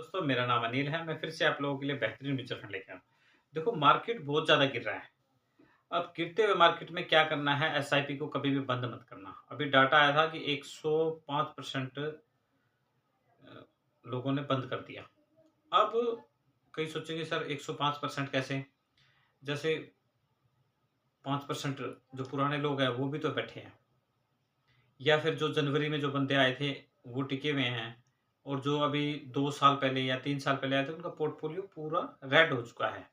दोस्तों, मेरा नाम अनिल है। मैं फिर से आप लोगों के लिए बेहतरीन म्यूचुअल फंड लेके आया हूँ। देखो, मार्केट बहुत ज़्यादा गिर रहा है। अब गिरते हुए मार्केट में क्या करना है, एसआईपी को कभी भी बंद मत करना। अभी डाटा आया था कि 105% लोगों ने बंद कर दिया। अब कई सोचेंगे सर 105% कैसे? जैसे 5% जो पुराने लोग हैं वो भी तो बैठे हैं, या फिर जो जनवरी में जो बंदे आए थे वो टिके हुए हैं, और जो अभी 2 साल पहले या 3 साल पहले आए थे उनका पोर्टफोलियो पूरा रेड हो चुका है।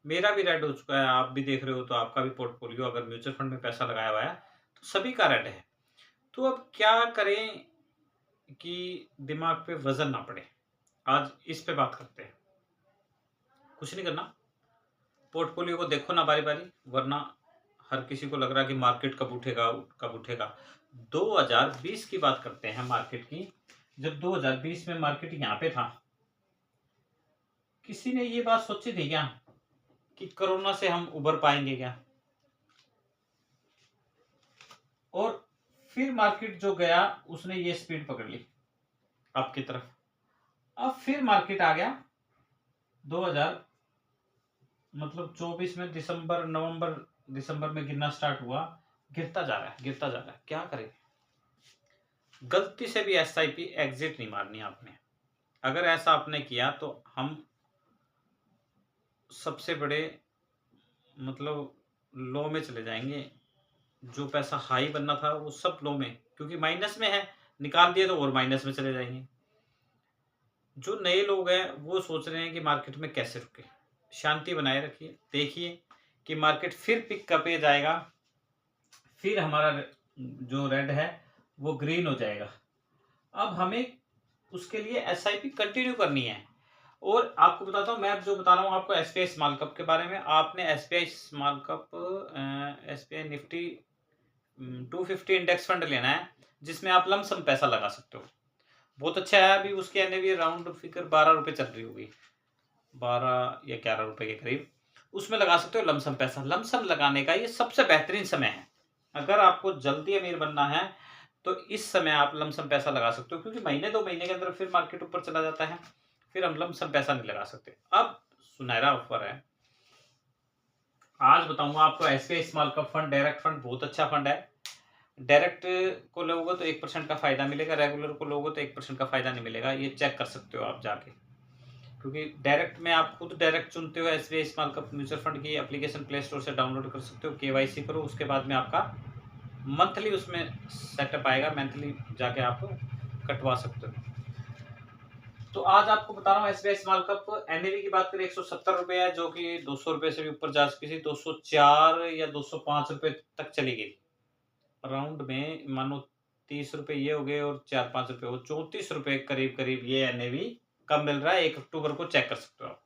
मेरा भी रेड हो चुका है, आप भी देख रहे हो तो आपका भी पोर्टफोलियो अगर म्यूचुअल फंड में पैसा लगाया हुआ है, तो सभी का रेड है। तो अब क्या करें कि दिमाग पे वज़न ना पड़े? आज इस पे बात करते हैं। कुछ नहीं करना, पोर्टफोलियो को देखो ना बारी-बारी, वरना हर किसी को लग रहा है कि मार्केट कब उठेगा, कब उठेगा। 2020 की बात करते हैं मार्केट की। जब 2020 में मार्केट यहाँ पे था, किसी ने ये बात सोची थी क्या कि कोरोना से हम उबर पाएँगे क्या? और फिर मार्केट जो गया उसने ये स्पीड पकड़ ली आपकी तरफ। अब फिर मार्केट आ गया 2000 मतलब 24 में दिसंबर, नवंबर, दिसंबर में गिरना स्टार्ट हुआ। गिरता जा रहा है, गिरता जा रहा है। क्या करें? गलती से भी एसआईपी एग्जिट नहीं मारनी आपने। अगर ऐसा आपने किया तो हम सबसे बड़े मतलब लो में चले जाएंगे। जो पैसा हाई बनना था वो सब लो में, क्योंकि माइनस में है, निकाल दिए तो और माइनस में चले जाएंगे। जो नए लोग हैं वो सोच रहे हैं कि मार्केट में कैसे रुके। शांति बनाए रखिए, देखिए कि मार्केट फिर पिक पे जाएगा, फिर हमारा जो रेड है वो ग्रीन हो जाएगा। अब हमें उसके लिए एसआईपी कंटिन्यू करनी है। और आपको बताता हूँ, मैं अब जो बता रहा हूँ आपको एसबीआई स्मॉल कप के बारे में। आपने SBI small cup, SBI Nifty 250 index fund लेना है, जिसमें आप लमसम पैसा लगा सकते हो। बहुत अच्छा है। अभी उसकी एनएवी राउंड फिगर 12 रुपए चल रही होगी, 12 या 11 रुपए के करीब। उसमें लगा सकते हो लमसम पैसा। लमसम लगाने का ये सबसे बेहतरीन समय है। अगर आपको जल्दी अमीर बनना है तो इस समय आप लमसम पैसा लगा सकते हो, क्योंकि महीने 2 महीने के अंदर फिर मार्केट ऊपर चला जाता है। फिर हम लमसम पैसा नहीं लगा सकते। अब सुनहरा ऑफर है, आज बताऊंगा आपको। SBI small cup fund, direct fund, बहुत अच्छा फंड है। डायरेक्ट को लोगोगे तो 1% का फायदा मिलेगा, रेगुलर को लोगोगे तो 1% का फायदा नहीं मिलेगा। ये चेक कर सकते हो आप जाके, क्योंकि डायरेक्ट में आप खुद डायरेक्ट चुनते हो। SBI small cup mutual fund की एप्लीकेशन प्ले स्टोर से डाउनलोड कर सकते हो, केवाईसी करो, उसके बाद में आपका मंथली उसमें सेटअप आएगा, मंथली जाके आप कटवा सकते हो। तो आज आपको बता रहा हूँ एसबीआई स्मॉल कप एनएवी की बात करें 170 रुपए है, जो कि 200 रुपए से भी ऊपर जा चुकी थी। 204 या 205 रुपए तक चली गई राउंड में। मानो 30 रुपए ये हो गए और 4-5 रुपए वो 34 रुपए करीब करीब ये एनएवी कब मिल रहा है। 1 अक्टूबर को चेक कर सकते हो आप।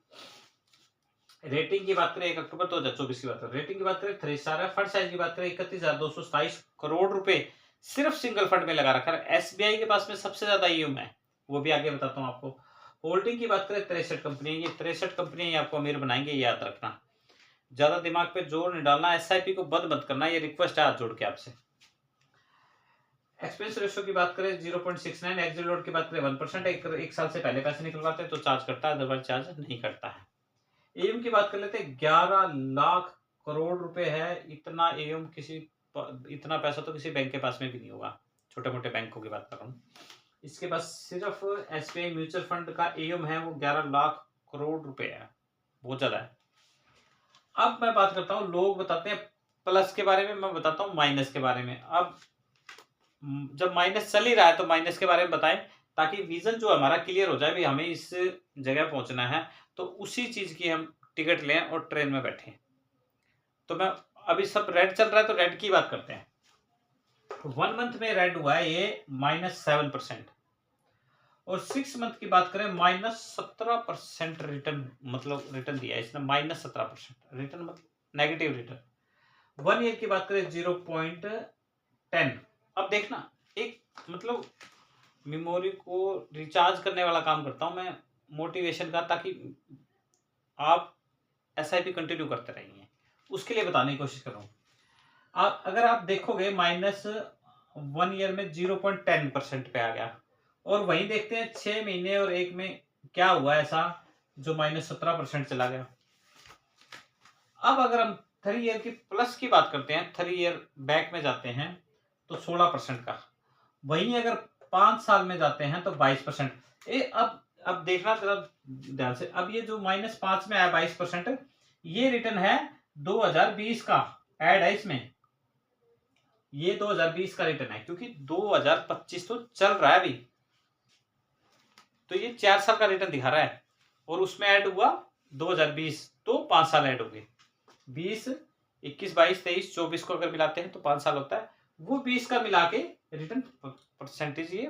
रेटिंग की बात करें 1 अक्टूबर 2024 की बात करें, रेटिंग की बात करें 3 स्टार है। फंड साइज की बात करें 31,227 करोड़ रुपए सिर्फ सिंगल फंड में लगा रखा है। एसबीआई के पास में सबसे ज्यादा ईएम है, वो भी आगे बताता हूँ आपको। होल्डिंग की बात करें 63 कंपनी, ये 63 कंपनी आपको अमीर बनाएंगे, याद रखना। ज्यादा दिमाग पे जोर नहीं डालना, एसआईपी को बंद मत करना, ये रिक्वेस्ट है हाथ जोड़ के आपसे। एक्सपेंस रेशियो की बात करें 0.69, एग्जिट लोड की बात करें 1%। एक साल से पहले पैसे निकलवाते हैं तो चार्ज करता है, अदरवाइज चार्ज नहीं करता है। एम की बात कर लेते हैं, 11 लाख करोड़ रुपए है। इतना एम इतना पैसा तो किसी बैंक के पास में भी नहीं होगा। छोटे मोटे बैंकों की बात कर रहा हूँ। इसके पास सिर्फ एसबीआई म्यूचुअल फंड का एम है वो 11 लाख करोड़ रुपए है, बहुत ज्यादा है। अब मैं बात करता हूँ, लोग बताते हैं प्लस के बारे में, मैं बताता हूँ माइनस के बारे में। अब जब माइनस चल ही रहा है तो माइनस के बारे में बताएं, ताकि विजन जो हमारा क्लियर हो जाए भी हमें इस जगह पहुंचना है, तो उसी चीज की हम टिकट लें और ट्रेन में बैठे। तो मैं अभी सब रेड चल रहा है तो रेड की बात करते हैं। 1 मंथ में रेड हुआ है ये -7%, और 6 मंथ की बात करें -17% रिटर्न, मतलब रिटर्न दिया है इसने -17% रिटर्न, मतलब नेगेटिव रिटर्न। 1 ईयर की बात करें 0.10। अब देखना, एक मतलब मेमोरी को रिचार्ज करने वाला काम करता हूं मैं, मोटिवेशन का, ताकि आप एसआईपी कंटिन्यू करते रहिए, उसके लिए बताने की कोशिश कर रहा हूँ। आप अगर आप देखोगे -1 ईयर में 0.10% पे आ गया, और वहीं देखते हैं 6 महीने और 1 में क्या हुआ ऐसा जो -17% चला गया। अब अगर हम 3 ईयर की प्लस की बात करते हैं, 3 ईयर बैक में जाते हैं तो 16% का, वहीं अगर 5 साल में जाते हैं तो 22%। अब देखना जरा ध्यान से, अब ये जो -5 में आया 22%, ये रिटर्न है 2020 का, ऐड है इसमें, ये 2020 का रिटर्न है, क्योंकि 2025 तो चल रहा है अभी, तो ये 4 साल का रिटर्न दिखा रहा है, और उसमें ऐड हुआ 2020, तो 5 साल ऐड हो गए। 20, 21, 22, 23, 24 को अगर मिलाते हैं तो 5 साल होता है, वो 20 का मिला के रिटर्न परसेंटेज ये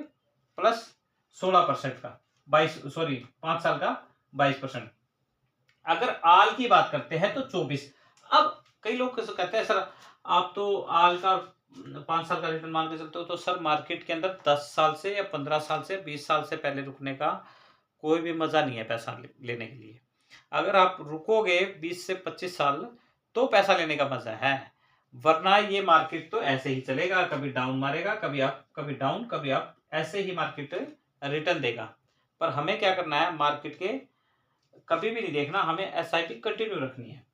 प्लस 16% का, 5 साल का 22%। अगर आल की बात करते हैं तो 24। अब कई लोग कहते हैं सर आप तो आल का 5 साल का रिटर्न मान के चलते हो, तो सर मार्केट के अंदर 10 साल से या 15 साल से 20 साल से पहले रुकने का कोई भी मजा नहीं है पैसा लेने के लिए। अगर आप रुकोगे 20 से 25 साल तो पैसा लेने का मजा है, वरना ये मार्केट तो ऐसे ही चलेगा, कभी डाउन मारेगा, कभी अप, कभी डाउन, कभी अप, ऐसे ही मार्केट रिटर्न देगा। पर हमें क्या करना है, मार्केट के कभी भी नहीं देखना, हमें एसआईपी कंटिन्यू रखनी है।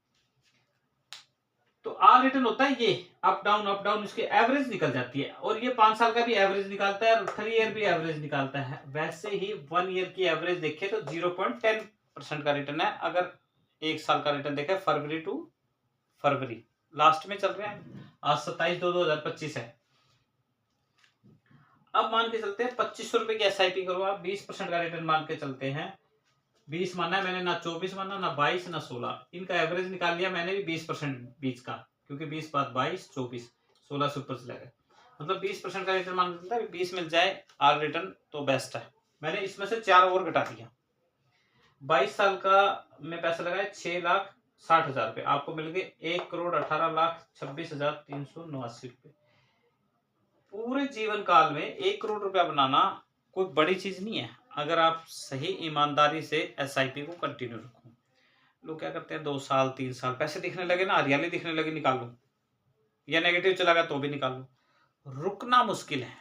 तो आर रिटर्न होता है ये अप डाउन, इसकी एवरेज निकल जाती है, और ये 5 साल का भी एवरेज निकालता है और 3 ईयर भी एवरेज निकालता है। वैसे ही 1 ईयर की एवरेज देखें तो 0.10% का रिटर्न है। अगर 1 साल का रिटर्न देखें फरवरी टू फरवरी, लास्ट में चल रहे हैं, आज 27/2/2025 है। अब मान के चलते हैं 2500 रुपए की एसआईपी करो आप, 20% का रिटर्न मान के चलते हैं। 20 माना है मैंने, ना 24 माना, ना 22, ना 16, इनका एवरेज निकाल लिया मैंने भी 20% बीच का, क्योंकि 20 बाद 22, 24, 16 से ऊपर चला गया, मतलब 20% का रिटर्न मान के चलता है। 20 मिल जाए आर रिटर्न तो बेस्ट है। मैंने इसमें से 4 और घटा दिया। 22 साल का में पैसा लगाया 6,60,000 रुपए, आपको मिल गए 1,18,26,389 रुपए। पूरे जीवन काल में 1 करोड़ रुपया बनाना कोई बड़ी चीज नहीं है, अगर आप सही ईमानदारी से एसआईपी को कंटिन्यू रखो। लोग क्या करते हैं, 2 साल 3 साल पैसे दिखने लगे ना, हरियाली दिखने लगी, निकाल लो, या नेगेटिव चला गया तो भी निकाल लो। रुकना मुश्किल है।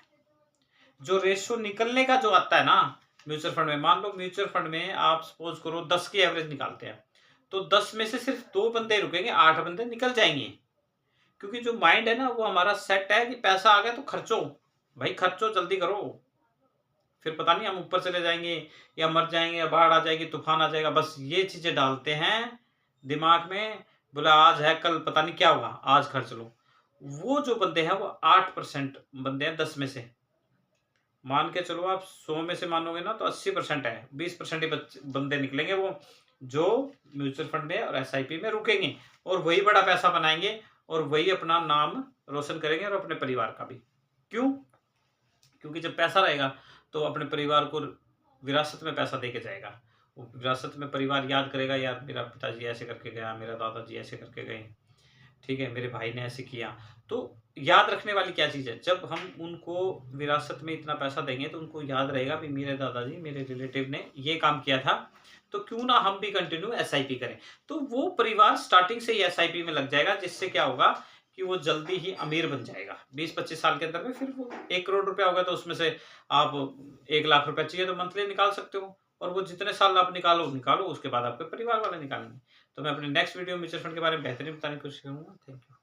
जो रेशियो निकलने का जो आता है ना म्यूचुअल फंड में, मान लो म्यूचुअल फंड में आप सपोज करो 10 की एवरेज निकालते हैं, तो 10 में से सिर्फ 2 बंदे रुकेंगे, 8 बंदे निकल जाएंगे, क्योंकि जो माइंड है ना वो हमारा सेट है कि पैसा आ गया तो खर्चो, भाई खर्चो, जल्दी करो, फिर पता नहीं हम ऊपर चले जाएंगे या मर जाएंगे या बाढ़ आ जाएगी, तूफान आ जाएगा, बस ये चीजें डालते हैं दिमाग में, बोला आज है कल पता नहीं क्या होगा, आज खर्च लो। वो जो बंदे हैं वो 8% बंदे हैं 10 में से, मान के चलो आप 100 में से मानोगे ना तो 80% है, 20% ही बंदे निकलेंगे वो जो म्यूचुअल फंड में और एसआईपी में रुकेंगे, और वही बड़ा पैसा बनाएंगे और वही अपना नाम रोशन करेंगे और अपने परिवार का भी। क्यों? क्योंकि जब पैसा रहेगा तो अपने परिवार को विरासत में पैसा देके जाएगा, वो विरासत में परिवार याद करेगा, यार मेरा पिताजी ऐसे करके गया, मेरा दादाजी ऐसे करके गए, ठीक है, मेरे भाई ने ऐसे किया। तो याद रखने वाली क्या चीज़ है, जब हम उनको विरासत में इतना पैसा देंगे तो उनको याद रहेगा भी मेरे दादाजी, मेरे रिलेटिव ने ये काम किया था, तो क्यों ना हम भी कंटिन्यू एसआईपी करें। तो वो परिवार स्टार्टिंग से ही एसआईपी में लग जाएगा, जिससे क्या होगा कि वो जल्दी ही अमीर बन जाएगा 20-25 साल के अंदर में। फिर वो 1 करोड़ रुपया होगा तो उसमें से आप 1 लाख रुपया चाहिए तो मंथली निकाल सकते हो, और वो जितने साल आप निकालो उसके बाद आपके परिवार वाले निकालेंगे। तो मैं अपने नेक्स्ट वीडियो म्यूचुअल फंड के बारे में बेहतरीन बताने की कोशिश करूंगा। Thank you.